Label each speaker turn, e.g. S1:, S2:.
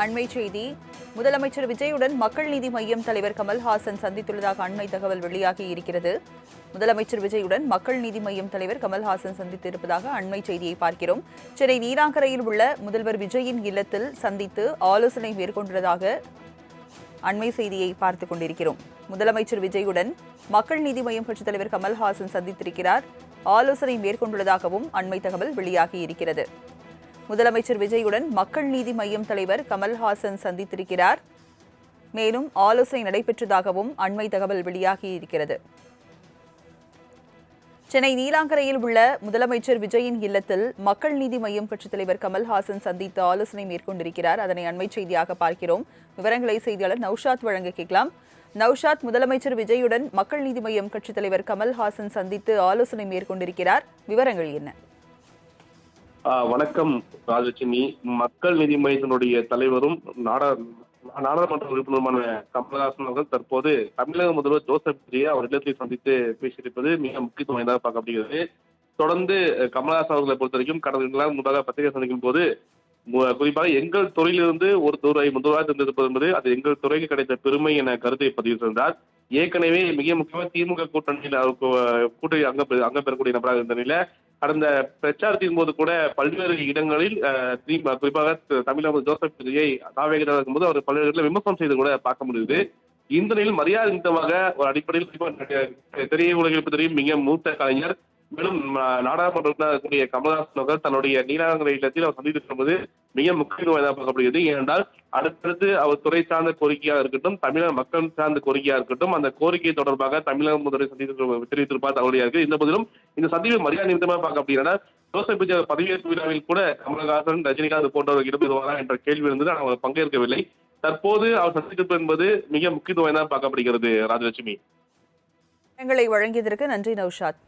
S1: அண்மை செய்தி. முதலமைச்சர் விஜயுடன் மக்கள் நீதி மய்யம் தலைவர் கமல்ஹாசன் சந்தித்துள்ளதாக அண்மை தகவல் வெளியாகி இருக்கிறது. முதலமைச்சர் விஜயுடன் மக்கள் நீதி மய்யம் தலைவர் கமல்ஹாசன் சந்தித்திருப்பதாக அண்மை செய்தியை பார்க்கிறோம். சென்னை நீலாங்கரையில் உள்ள முதல்வர் விஜயின் இல்லத்தில் சந்தித்து ஆலோசனை மேற்கொண்டுள்ளதாக அண்மை செய்தியை பார்த்துக் கொண்டிருக்கிறோம். முதலமைச்சர் விஜயுடன் மக்கள் நீதி மய்யம் கட்சித் தலைவர் கமல்ஹாசன் சந்தித்திருக்கிறார். ஆலோசனை மேற்கொண்டுள்ளதாகவும் அண்மை தகவல் வெளியாகி இருக்கிறது. முதலமைச்சர் விஜயுடன் மக்கள் நீதி மய்யம் தலைவர் கமல்ஹாசன் சந்தித்திருக்கிறார். மேலும் ஆலோசனை நடைபெற்றதாகவும் அண்மை தகவல் வெளியாகி இருக்கிறது. சென்னை நீலாங்கரையில் உள்ள முதலமைச்சர் விஜயின் இல்லத்தில் மக்கள் நீதி மய்யம் கட்சித் தலைவர் கமல்ஹாசன் சந்தித்து ஆலோசனை மேற்கொண்டிருக்கிறார். அதனை அண்மை செய்தியாக பார்க்கிறோம். விவரங்களை செய்தியாளர் நௌஷாத் வழங்க கேட்கலாம். நௌஷாத், முதலமைச்சர் விஜயுடன் மக்கள் நீதி மய்யம் கட்சித் தலைவர் கமல்ஹாசன் சந்தித்து ஆலோசனை மேற்கொண்டிருக்கிறார். விவரங்கள் என்ன?
S2: வணக்கம் ராஜலட்சுமி. மக்கள் நீதி மையத்தினுடைய தலைவரும் நாடாளுமன்ற உறுப்பினருமான கமல்ஹாசன் அவர்கள் தற்போது தமிழக முதல்வர் ஜோசப் விஜயை அவர் இல்லத்தை சந்தித்து பேசியிருப்பது மிக முக்கியத்துவம் வாய்ந்ததாக பார்க்கப்படுகிறது. தொடர்ந்து கமல்ஹாசன் அவர்களை பொறுத்த வரைக்கும் கடந்த முன்னதாக பத்திரிகை சந்திக்கும் போது குறிப்பாக எங்கள் துறையிலிருந்து ஒரு முதல்வராக தேர்ந்தெடுப்பது என்பது அது எங்கள் துறைக்கு கிடைத்த பெருமை என கருத்தை பதிவு செய்தார். ஏற்கனவே மிக முக்கியமாக திமுக கூட்டணியில் கூட்டணி அங்க பெறக்கூடிய நபராக இருந்த நிலையில கடந்த பிரச்சாரத்தின் போது கூட பல்வேறு இடங்களில் குறிப்பாக தமிழக ஜோசப் விஜயை தாவேக இருக்கும்போது அவர் பல்வேறு இடங்களில் விமர்சனம் செய்து கூட பார்க்க முடியுது. இந்த நிலையில் மரியாதை நிமித்தமாக ஒரு அடிப்படையில் திரைய உலகிற்கு தெரியும் மிக மூத்த கலைஞர், மேலும் நாடாளுமன்ற கூடிய கமல்ஹாசன் அவர்கள் தன்னுடைய நீலாங்கரை இல்லத்தில் அவர் சந்தித்திருப்பது மிக முக்கியத்துவம் பார்க்கப்படுகிறது. ஏனென்றால் அடுத்தடுத்து அவர் துறை சார்ந்த கோரிக்கையாக இருக்கட்டும், தமிழக மக்கள் சார்ந்த கோரிக்கையாக இருக்கட்டும், அந்த கோரிக்கை தொடர்பாக தமிழக முதல்வரை தெரிவித்திருப்பார் தகவலியாக இருக்கு. இந்த போதிலும் இந்த சந்திப்பு மரியாதை நிமித்தமாக பார்க்கப்படுகிறதா ஜோசப் விஜய் பதவியேற்பு விழாவில் கூட கமல்ஹாசன், ரஜினிகாந்த் போன்றவர்கள் இடம்பெறுவாரா என்ற கேள்வி இருந்தது. அவர் பங்கேற்கவில்லை. தற்போது அவர் சந்தித்திருப்பது என்பது மிக முக்கியத்துவம் பார்க்கப்படுகிறது. ராஜலட்சுமி,
S1: விவரங்களை வழங்கியதற்கு நன்றி நௌஷாத்.